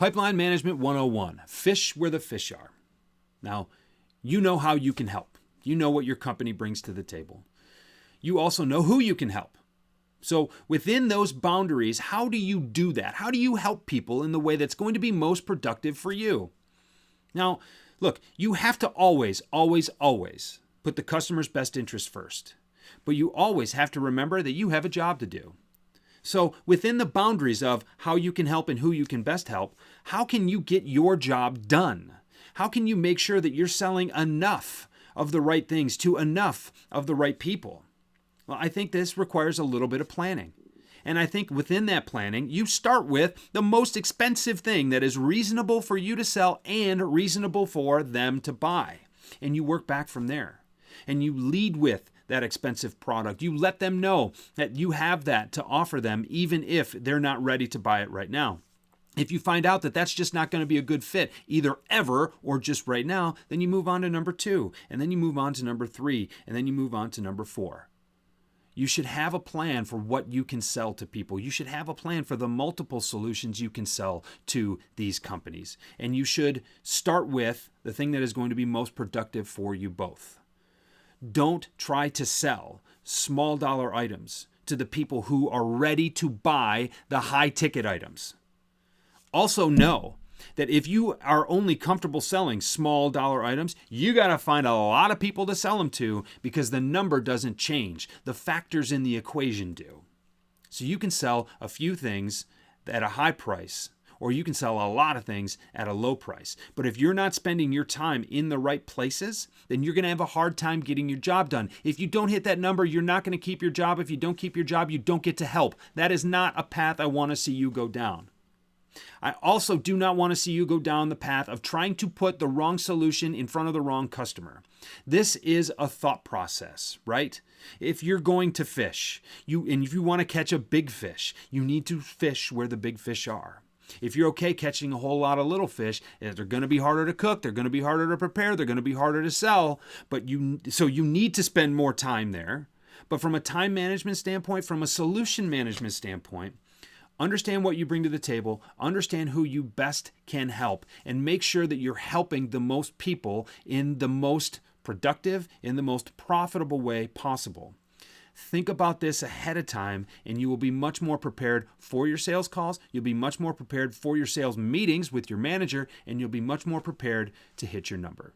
Pipeline Management 101, fish where the fish are. Now, you know how you can help. You know what your company brings to the table. You also know who you can help. So within those boundaries, how do you do that? How do you help people in the way that's going to be most productive for you? Now, look, you have to always, always, always put the customer's best interest first. But you always have to remember that you have a job to do. So within the boundaries of how you can help and who you can best help, how can you get your job done? How can you make sure that you're selling enough of the right things to enough of the right people? Well, I think this requires a little bit of planning. And I think within that planning, you start with the most expensive thing that is reasonable for you to sell and reasonable for them to buy. And you work back from there. And you lead with that expensive product. You let them know that you have that to offer them, even if they're not ready to buy it right now. If you find out that that's just not going to be a good fit, either ever or just right now, then you move on to number 2, and then you move on to number 3, and then you move on to number 4. You should have a plan for what you can sell to people. You should have a plan for the multiple solutions you can sell to these companies. And you should start with the thing that is going to be most productive for you both. Don't try to sell small dollar items to the people who are ready to buy the high ticket items. Also know that if you are only comfortable selling small dollar items, you got to find a lot of people to sell them to, because the number doesn't change. The factors in the equation do. So you can sell a few things at a high price, or you can sell a lot of things at a low price. But if you're not spending your time in the right places, then you're going to have a hard time getting your job done. If you don't hit that number, you're not going to keep your job. If you don't keep your job, you don't get to help. That is not a path I want to see you go down. I also do not want to see you go down the path of trying to put the wrong solution in front of the wrong customer. This is a thought process, right? If you're going to fish, and if you want to catch a big fish, you need to fish where the big fish are. If you're okay catching a whole lot of little fish, they're going to be harder to cook, they're going to be harder to prepare, they're going to be harder to sell, so you need to spend more time there. But from a time management standpoint, from a solution management standpoint, understand what you bring to the table, understand who you best can help, and make sure that you're helping the most people in the most productive, in the most profitable way possible. Think about this ahead of time, and you will be much more prepared for your sales calls. You'll be much more prepared for your sales meetings with your manager, and you'll be much more prepared to hit your number.